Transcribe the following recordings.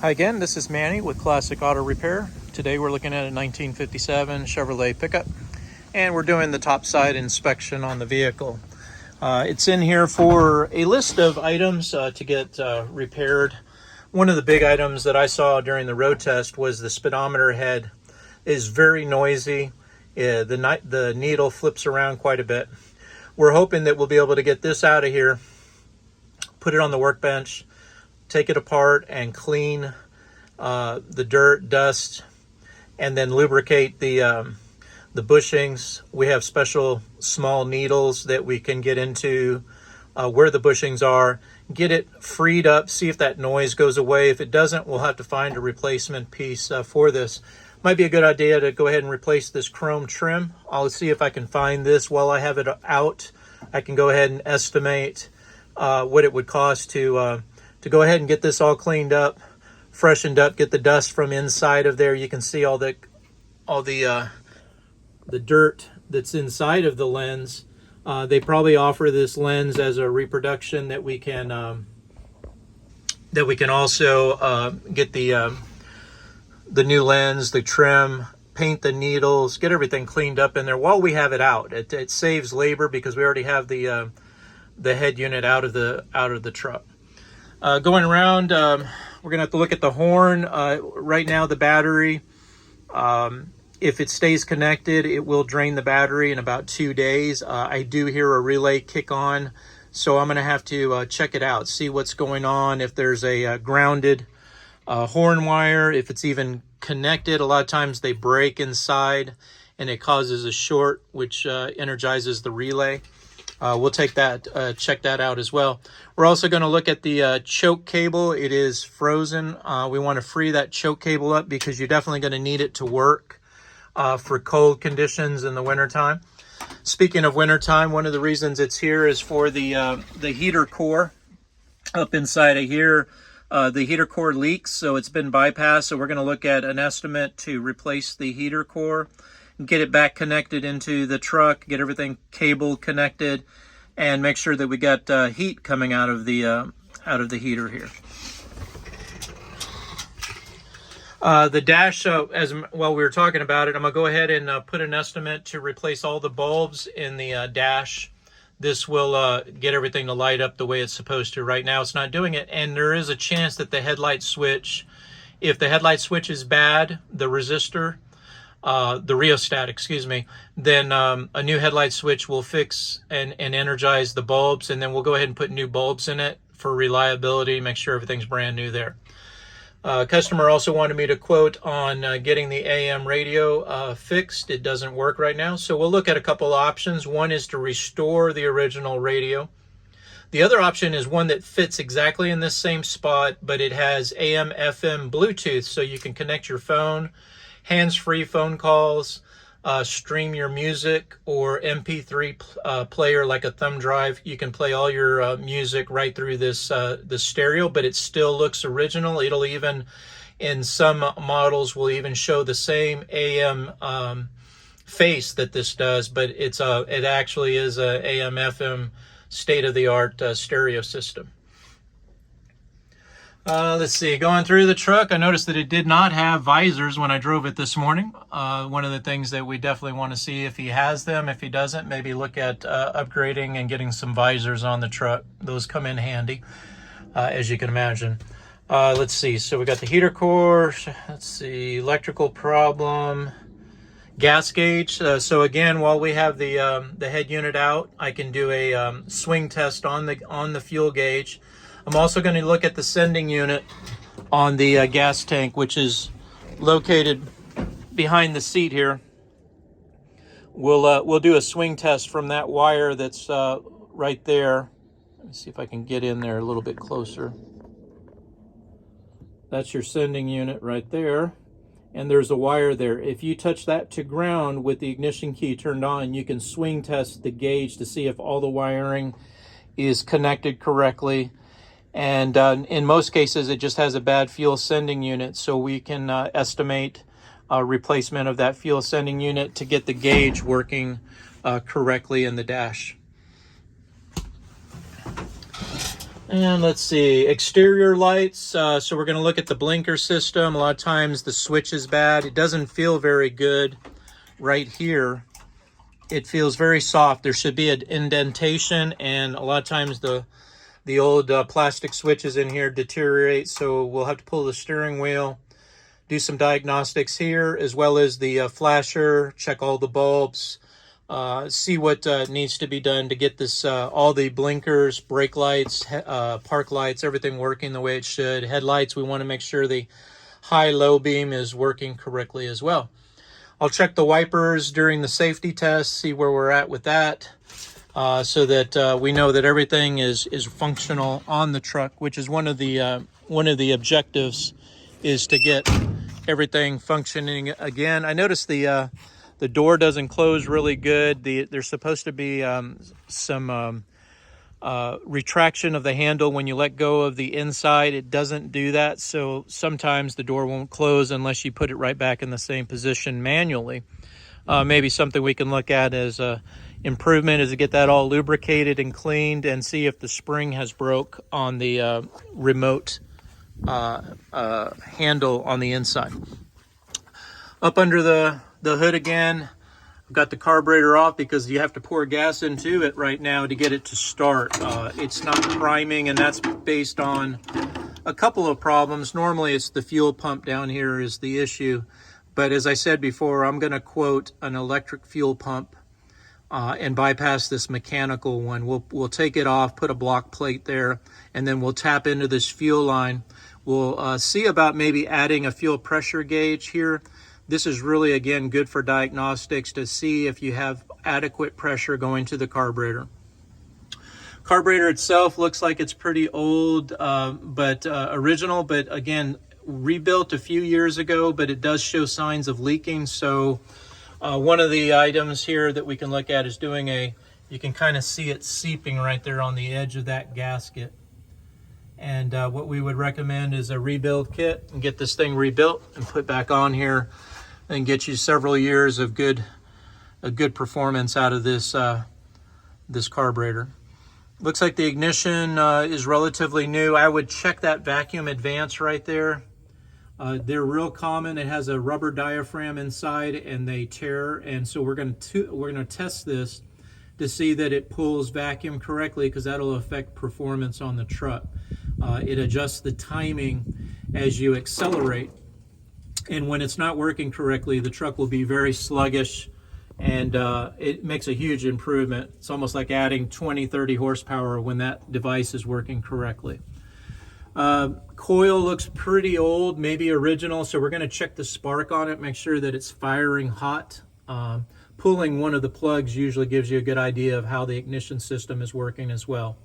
Hi again, this is Manny with Classic Auto Repair. Today we're looking at a 1957 Chevrolet pickup, and we're doing the top side inspection on the vehicle. It's in here for a list of items to get repaired. One of the big items that I saw during the road test was the speedometer head is very noisy. The needle flips around quite a bit. We're hoping that we'll be able to get this out of here, put it on the workbench, take it apart and clean the dirt, dust, and then lubricate the bushings. We have special small needles that we can get into where the bushings are, get it freed up, see if that noise goes away. If it doesn't, we'll have to find a replacement piece for this. Might be a good idea to go ahead and replace this chrome trim. I'll see if I can find this while I have it out. I can go ahead and estimate what it would cost to go ahead and get this all cleaned up, freshened up, get the dust from inside of there. You can see all the dirt that's inside of the lens. They probably offer this lens as a reproduction that we can also get the new lens, the trim, paint the needles, get everything cleaned up in there while we have it out. It saves labor because we already have the head unit out of the truck. Going around, we're gonna have to look at the horn. Right now, the battery, if it stays connected, it will drain the battery in about 2 days. I do hear a relay kick on, so I'm gonna have to check it out, see what's going on, if there's a grounded horn wire, if it's even connected. A lot of times they break inside and it causes a short, which energizes the relay. We'll take that, check that out as well. We're also going to look at the choke cable. It is frozen. We want to free that choke cable up because you're definitely going to need it to work for cold conditions in the wintertime. Speaking of wintertime, one of the reasons it's here is for the heater core. Up inside of here, the heater core leaks, so it's been bypassed. So we're going to look at an estimate to replace the heater core, get it back connected into the truck, get everything cable connected, and make sure that we got heat coming out of the heater here. The dash, while we were talking about it, I'm gonna go ahead and put an estimate to replace all the bulbs in the dash. This will get everything to light up the way it's supposed to. Right now it's not doing it, and there is a chance that the headlight switch, if the headlight switch is bad, the resistor, the rheostat, excuse me, then a new headlight switch will fix and energize the bulbs, and then we'll go ahead and put new bulbs in it for reliability, make sure everything's brand new there. Customer also wanted me to quote on getting the AM radio fixed. It doesn't work right now, so we'll look at a couple options. One is to restore the original radio. The other option is one that fits exactly in this same spot, but it has AM, FM, Bluetooth, so you can connect your phone, hands-free phone calls, stream your music, or MP3 player like a thumb drive. You can play all your music right through this stereo, but it still looks original. It'll even, in some models, will even show the same AM face that this does, but it actually is a AM FM state-of-the-art stereo system. Let's see, going through the truck, I noticed that it did not have visors when I drove it this morning. One of the things that we definitely want to see if he has them. If he doesn't, maybe look at upgrading and getting some visors on the truck. Those come in handy, as you can imagine. Let's see, so we got the heater core, let's see, electrical problem, gas gauge. So again, while we have the head unit out, I can do a swing test on the fuel gauge. I'm also going to look at the sending unit on the gas tank, which is located behind the seat here. We'll do a swing test from that wire that's right there. Let me see if I can get in there a little bit closer. That's your sending unit right there, and there's a wire there. If you touch that to ground with the ignition key turned on, you can swing test the gauge to see if all the wiring is connected correctly. And in most cases, it just has a bad fuel sending unit, so we can estimate a replacement of that fuel sending unit to get the gauge working correctly in the dash. And let's see, exterior lights. So we're going to look at the blinker system. A lot of times the switch is bad. It doesn't feel very good right here. It feels very soft. There should be an indentation, and a lot of times the old plastic switches in here deteriorate. So we'll have to pull the steering wheel, do some diagnostics here, as well as the flasher, check all the bulbs, see what needs to be done to get this, all the blinkers, brake lights, park lights, everything working the way it should. Headlights, we want to make sure the high-low beam is working correctly as well. I'll check the wipers during the safety test, see where we're at with that, so that we know that everything is functional on the truck, which is one of the objectives, is to get everything functioning again. I noticed the door doesn't close really good. There's supposed to be some retraction of the handle when you let go of the inside. It doesn't do that, so sometimes the door won't close unless you put it right back in the same position manually. Maybe something we can look at as improvement is to get that all lubricated and cleaned and see if the spring has broke on the remote handle on the inside. Up under the hood again, I've got the carburetor off because you have to pour gas into it right now to get it to start. It's not priming, and that's based on a couple of problems. Normally it's the fuel pump down here is the issue, but as I said before, I'm going to quote an electric fuel pump and bypass this mechanical one. We'll take it off, put a block plate there, and then we'll tap into this fuel line. We'll see about maybe adding a fuel pressure gauge here. This is really, again, good for diagnostics to see if you have adequate pressure going to the carburetor. Carburetor itself looks like it's pretty old, but original, but again, rebuilt a few years ago, but it does show signs of leaking. So one of the items here that we can look at is doing you can kind of see it seeping right there on the edge of that gasket. And what we would recommend is a rebuild kit and get this thing rebuilt and put back on here and get you several years of good performance out of this this carburetor. Looks like the ignition is relatively new. I would check that vacuum advance right there. They're real common. It has a rubber diaphragm inside and they tear, and so we're going to test this to see that it pulls vacuum correctly, because that'll affect performance on the truck. It adjusts the timing as you accelerate, and when it's not working correctly, the truck will be very sluggish, and it makes a huge improvement. It's almost like adding 20-30 horsepower when that device is working correctly. Coil looks pretty old, maybe original, so we're going to check the spark on it, make sure that it's firing hot. Pulling one of the plugs usually gives you a good idea of how the ignition system is working as well.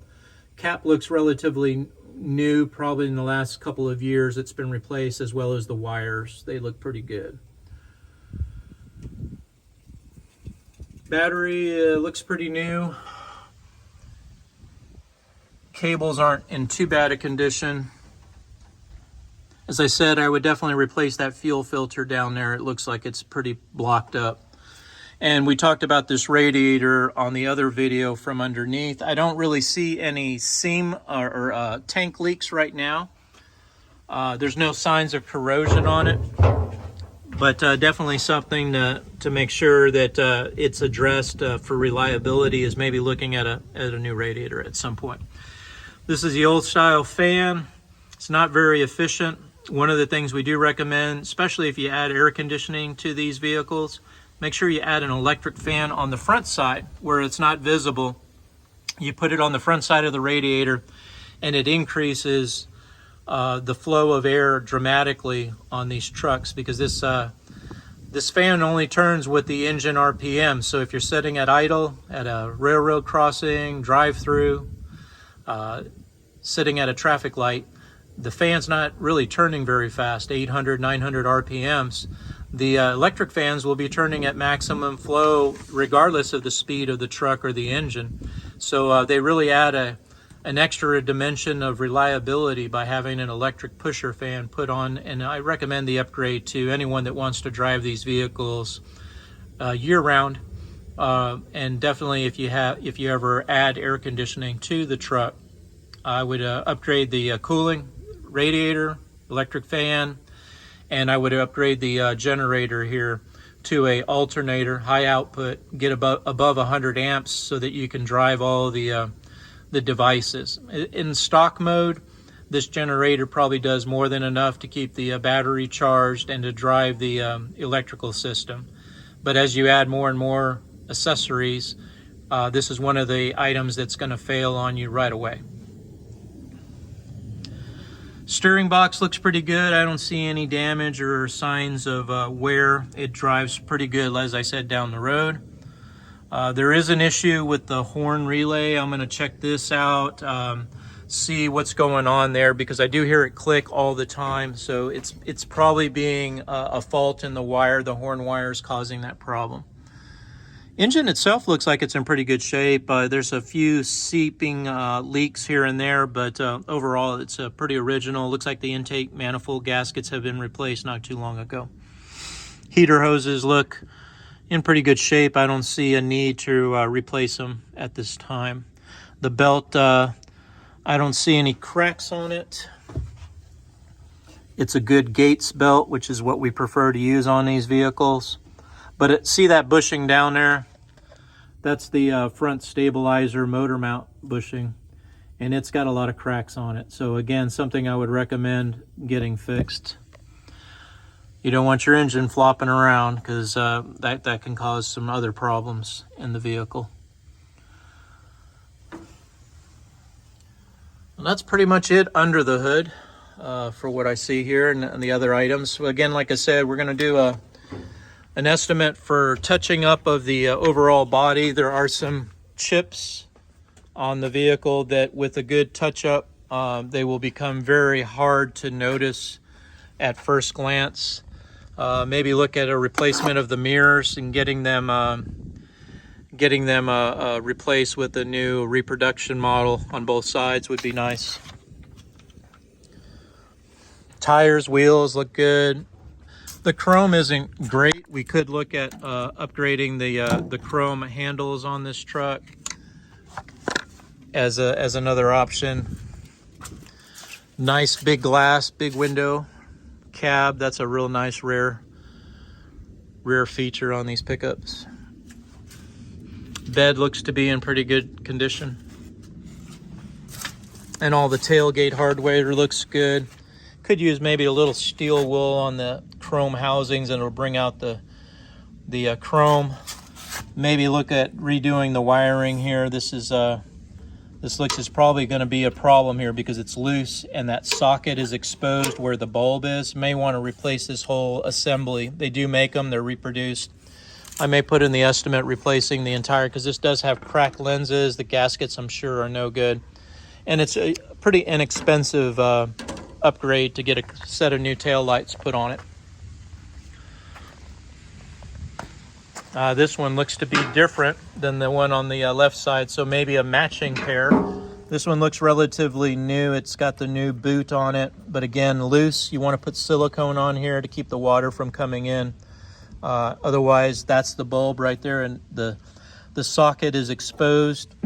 Cap looks relatively new, probably in the last couple of years it's been replaced, as well as the wires. They look pretty good. Battery looks pretty new. Cables aren't in too bad a condition. As I said, I would definitely replace that fuel filter down there. It looks like it's pretty blocked up. And we talked about this radiator on the other video from underneath. I don't really see any seam or tank leaks right now. There's no signs of corrosion on it, but definitely something to make sure that it's addressed for reliability, is maybe looking at a new radiator at some point. This is the old style fan. It's not very efficient. One of the things we do recommend, especially if you add air conditioning to these vehicles, make sure you add an electric fan on the front side where it's not visible. You put it on the front side of the radiator, and it increases the flow of air dramatically on these trucks, because this fan only turns with the engine RPM. So if you're sitting at idle, at a railroad crossing, drive-through, sitting at a traffic light, the fan's not really turning very fast, 800, 900 RPMs. The electric fans will be turning at maximum flow regardless of the speed of the truck or the engine. So they really add an extra dimension of reliability by having an electric pusher fan put on, and I recommend the upgrade to anyone that wants to drive these vehicles year-round. And definitely if you ever add air conditioning to the truck, I would upgrade the cooling, radiator, electric fan, and I would upgrade the generator here to a alternator, high output, get above 100 amps so that you can drive all the devices. In stock mode, this generator probably does more than enough to keep the battery charged and to drive the electrical system. But as you add more and more accessories, this is one of the items that's going to fail on you right away. Steering box looks pretty good. I don't see any damage or signs of wear. It drives pretty good, as I said, down the road. There is an issue with the horn relay. I'm going to check this out, see what's going on there, because I do hear it click all the time. So it's probably being a fault in the wire. The horn wire is causing that problem. Engine itself looks like it's in pretty good shape. There's a few seeping leaks here and there, but overall it's pretty original. Looks like the intake manifold gaskets have been replaced not too long ago. Heater hoses look in pretty good shape. I don't see a need to replace them at this time. The belt, I don't see any cracks on it. It's a good Gates belt, which is what we prefer to use on these vehicles. But see that bushing down there? That's the front stabilizer motor mount bushing, and it's got a lot of cracks on it. So again, something I would recommend getting fixed. You don't want your engine flopping around, because that can cause some other problems in the vehicle. Well, that's pretty much it under the hood for what I see here and the other items. So again, like I said, we're going to do an estimate for touching up of the overall body. There are some chips on the vehicle that with a good touch up, they will become very hard to notice at first glance. Maybe look at a replacement of the mirrors and getting them replaced with a new reproduction model on both sides would be nice. Tires, wheels look good. The chrome isn't great. We could look at upgrading the chrome handles on this truck as another option. Nice big glass, big window cab. That's a real nice rear feature on these pickups. Bed looks to be in pretty good condition, and all the tailgate hardware looks good. Could use maybe a little steel wool on the chrome housings, and it'll bring out the chrome. Maybe look at redoing the wiring here. This looks is probably going to be a problem here because it's loose and that socket is exposed where the bulb is. May want to replace this whole assembly. They do make them, they're reproduced. I may put in the estimate replacing the entire, because this does have cracked lenses. The gaskets, I'm sure, are no good. And it's a pretty inexpensive upgrade to get a set of new tail lights put on it. This one looks to be different than the one on the left side, so maybe a matching pair. This one looks relatively new. It's got the new boot on it, but again, loose. You want to put silicone on here to keep the water from coming in. Otherwise, that's the bulb right there, and the socket is exposed,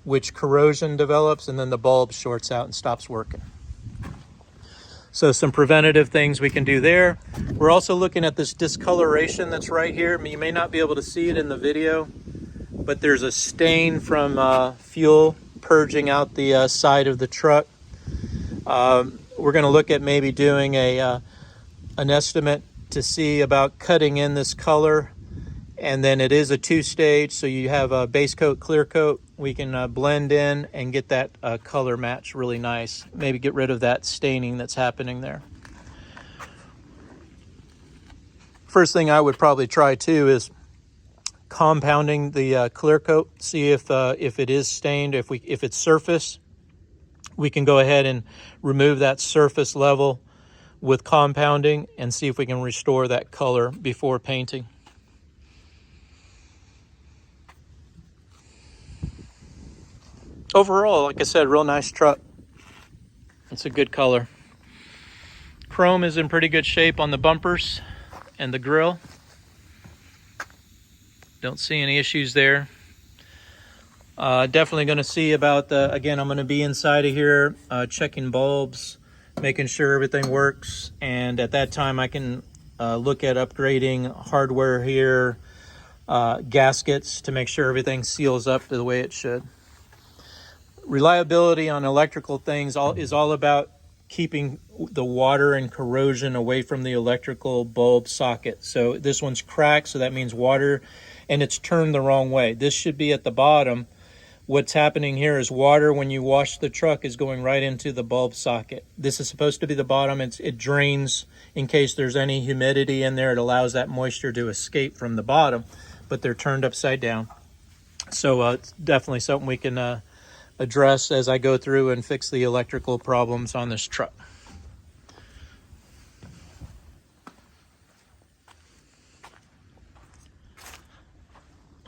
which corrosion develops, and then the bulb shorts out and stops working. So some preventative things we can do there. We're also looking at this discoloration that's right here. You may not be able to see it in the video, but there's a stain from fuel purging out the side of the truck. We're going to look at maybe doing an estimate to see about cutting in this color, and then it is a two-stage, so you have a base coat, clear coat. We can blend in and get that color match really nice. Maybe get rid of that staining that's happening there. First thing I would probably try too is compounding the clear coat. See if it is stained. If it's surface, we can go ahead and remove that surface level with compounding and see if we can restore that color before painting. Overall, like I said, real nice truck. It's a good color. Chrome is in pretty good shape on the bumpers and the grille. Don't see any issues there. Definitely going to see about the, again, I'm going to be inside of here checking bulbs, making sure everything works. And at that time I can look at upgrading hardware here, gaskets to make sure everything seals up to the way it should. Reliability on electrical things is all about keeping the water and corrosion away from the electrical bulb socket. So this one's cracked, so that means water, and it's turned the wrong way. This should be at the bottom. What's happening here is water, when you wash the truck, is going right into the bulb socket. This is supposed to be the bottom. It drains in case there's any humidity in there. It allows that moisture to escape from the bottom, but they're turned upside down. So it's definitely something we can address as I go through and fix the electrical problems on this truck.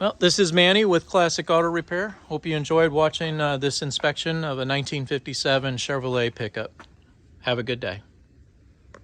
Well, this is Manny with Classic Auto Repair. Hope you enjoyed watching this inspection of a 1957 Chevrolet pickup. Have a good day.